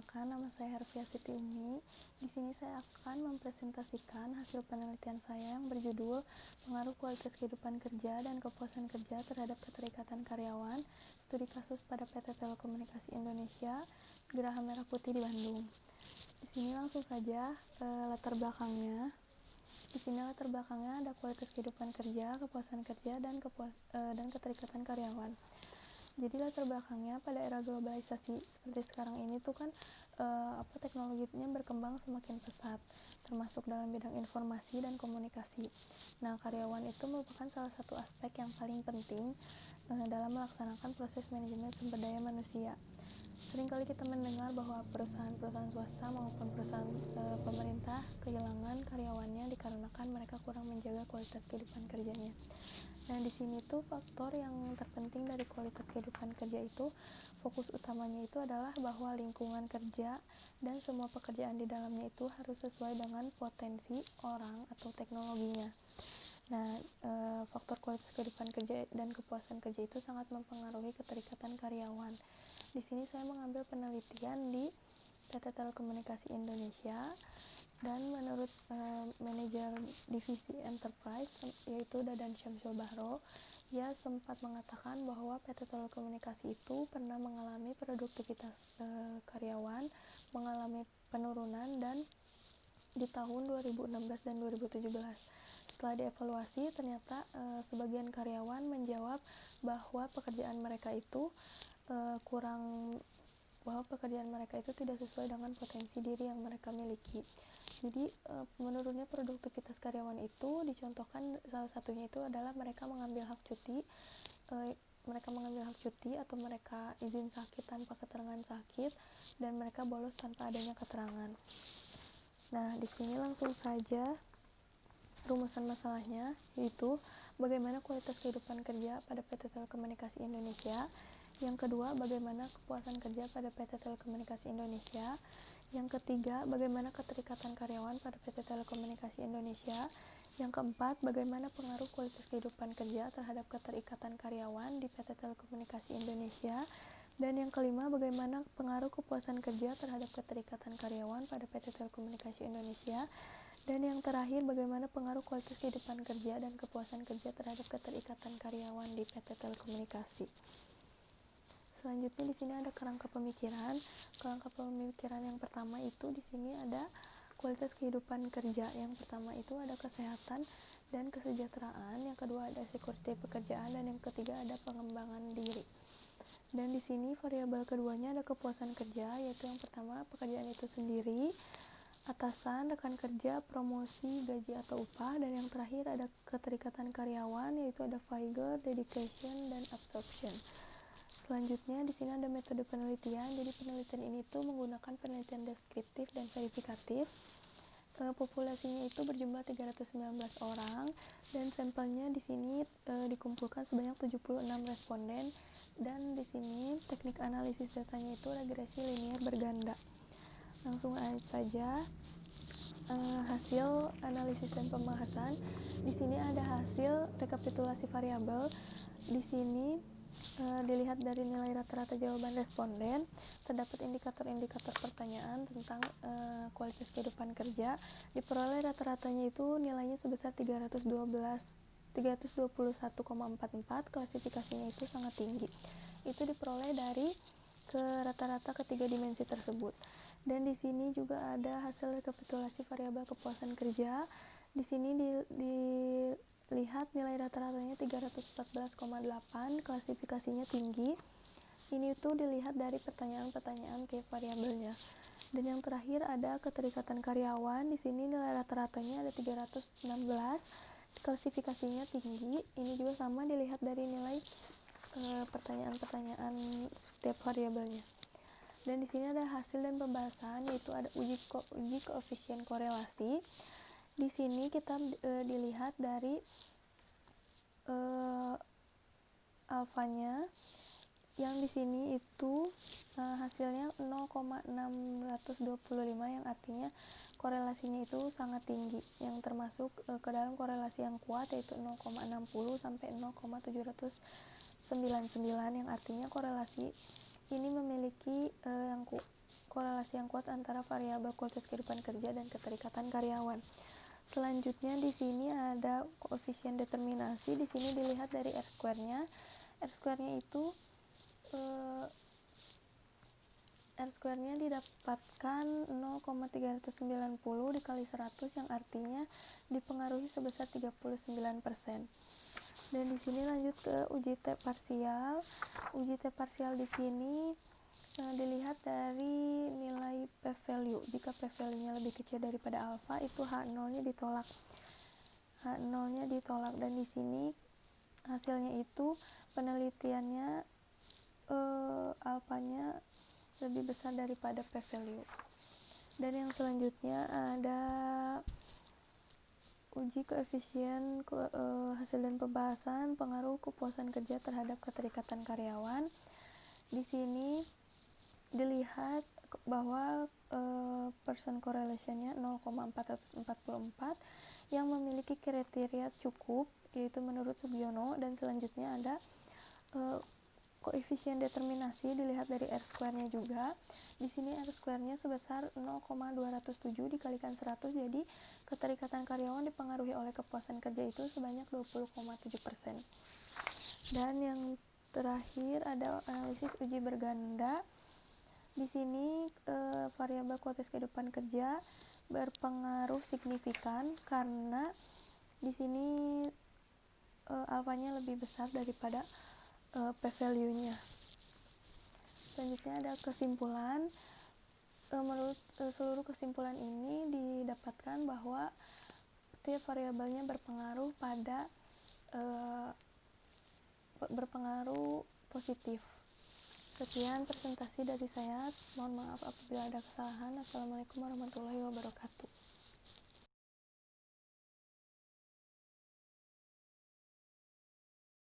Perkenalkan, nama saya Harfiah Siti Umi. Di sini saya akan mempresentasikan hasil penelitian saya yang berjudul Pengaruh Kualitas Kehidupan Kerja dan Kepuasan Kerja Terhadap Keterikatan Karyawan, Studi Kasus pada PT Telekomunikasi Indonesia, Geraha Merah Putih di Bandung. Di sini langsung saja latar belakangnya. Di sini latar belakangnya ada kualitas kehidupan kerja, kepuasan kerja, dan keterikatan karyawan. Jadi latar belakangnya pada era globalisasi seperti sekarang ini tuh kan teknologinya berkembang semakin pesat, termasuk dalam bidang informasi dan komunikasi. Nah, karyawan itu merupakan salah satu aspek yang paling penting dalam melaksanakan proses manajemen sumber daya manusia. Seringkali kita mendengar bahwa perusahaan-perusahaan swasta maupun perusahaan pemerintah kehilangan karyawannya dikarenakan mereka kurang menjaga kualitas kehidupan kerjanya. Nah, di sini tuh faktor yang terpenting dari kualitas kehidupan kerja itu, fokus utamanya itu adalah bahwa lingkungan kerja dan semua pekerjaan di dalamnya itu harus sesuai dengan potensi orang atau teknologinya. Nah, faktor kualitas kehidupan kerja dan kepuasan kerja itu sangat mempengaruhi keterikatan karyawan. Di sini saya mengambil penelitian di PT Telekomunikasi Indonesia, dan menurut manajer divisi enterprise yaitu Dadan Syamsul Bahro, ia sempat mengatakan bahwa PT Telekomunikasi itu pernah mengalami produktivitas karyawan mengalami penurunan dan di tahun 2016 dan 2017. Setelah dievaluasi, ternyata sebagian karyawan menjawab bahwa pekerjaan mereka itu tidak sesuai dengan potensi diri yang mereka miliki. Jadi menurunnya produktivitas karyawan itu dicontohkan salah satunya itu adalah mereka mengambil hak cuti atau mereka izin sakit tanpa keterangan sakit, dan mereka bolos tanpa adanya keterangan. Nah, di sini langsung saja rumusan masalahnya, yaitu bagaimana kualitas kehidupan kerja pada PT Telekomunikasi Indonesia. Yang kedua, bagaimana kepuasan kerja pada PT Telekomunikasi Indonesia. Yang ketiga, bagaimana keterikatan karyawan pada PT Telekomunikasi Indonesia. Yang keempat, bagaimana pengaruh kualitas kehidupan kerja terhadap keterikatan karyawan di PT Telekomunikasi Indonesia. Dan yang kelima, bagaimana pengaruh kepuasan kerja terhadap keterikatan karyawan pada PT Telekomunikasi Indonesia. Dan yang terakhir, bagaimana pengaruh kualitas kehidupan kerja dan kepuasan kerja terhadap keterikatan karyawan di PT Telekomunikasi. Selanjutnya di sini ada kerangka pemikiran. Kerangka pemikiran yang pertama itu di sini ada kualitas kehidupan kerja. Yang pertama itu ada kesehatan dan kesejahteraan. Yang kedua ada security pekerjaan, dan yang ketiga ada pengembangan diri. Dan di sini variabel keduanya ada kepuasan kerja, yaitu yang pertama pekerjaan itu sendiri, atasan, rekan kerja, promosi, gaji atau upah, dan yang terakhir ada keterikatan karyawan, yaitu ada vigor, dedication, dan absorption. Selanjutnya di sini ada metode penelitian. Jadi penelitian ini tuh menggunakan penelitian deskriptif dan verifikatif. Populasinya itu berjumlah 319 orang, dan sampelnya di sini dikumpulkan sebanyak 76 responden, dan di sini teknik analisis datanya itu regresi linear berganda. Langsung saja hasil analisis dan pembahasan. Di sini ada hasil rekapitulasi variabel. Di sini dilihat dari nilai rata-rata jawaban responden, terdapat indikator-indikator pertanyaan tentang kualitas kehidupan kerja. Diperoleh rata-ratanya itu nilainya sebesar 321,44, klasifikasinya itu sangat tinggi. Itu diperoleh dari rata-rata ketiga dimensi tersebut. Dan di sini juga ada hasil rekapitulasi variabel kepuasan kerja. Di sini dilihat nilai rata-ratanya 314,8, klasifikasinya tinggi. Ini tuh dilihat dari pertanyaan-pertanyaan ke variabelnya. Dan yang terakhir ada keterikatan karyawan. Di sini nilai rata-ratanya ada 316, klasifikasinya tinggi. Ini juga sama dilihat dari nilai pertanyaan-pertanyaan setiap variabelnya. Dan di sini ada hasil dan pembahasan, yaitu ada uji koefisien korelasi. Di sini kita dilihat dari alfanya, yang di sini itu hasilnya 0,625, yang artinya korelasinya itu sangat tinggi, yang termasuk ke dalam korelasi yang kuat, yaitu 0,60 sampai 0,799, yang artinya korelasi ini memiliki korelasi yang kuat antara variabel kualitas kehidupan kerja dan keterikatan karyawan. Selanjutnya di sini ada koefisien determinasi. Di sini dilihat dari R-square-nya. R-square-nya itu R-square-nya didapatkan 0,390 dikali 100 yang artinya dipengaruhi sebesar 39%. Dan di sini lanjut ke uji T parsial. Uji T parsial di sini dilihat dari nilai p-value. Jika p-value-nya lebih kecil daripada alfa, itu H0-nya ditolak. H0-nya ditolak, dan di sini hasilnya itu penelitiannya alfanya lebih besar daripada p-value. Dan yang selanjutnya ada uji koefisien hasil dan pembahasan pengaruh kepuasan kerja terhadap keterikatan karyawan. Di sini dilihat bahwa person correlation-nya 0,444 yang memiliki kriteria cukup, yaitu menurut Sugiono. Dan selanjutnya ada koefisien determinasi dilihat dari R-square-nya juga. Di sini R-square-nya sebesar 0,207 dikalikan 100, jadi keterikatan karyawan dipengaruhi oleh kepuasan kerja itu sebanyak 20,7%. Dan yang terakhir ada analisis uji berganda. Di sini variabel kualitas kehidupan kerja berpengaruh signifikan karena di sini alfanya lebih besar daripada p-value-nya. Selanjutnya ada kesimpulan. Menurut seluruh kesimpulan ini didapatkan bahwa tiap variabelnya berpengaruh positif. Sekian presentasi dari saya. Mohon maaf apabila ada kesalahan. Assalamualaikum warahmatullahi wabarakatuh.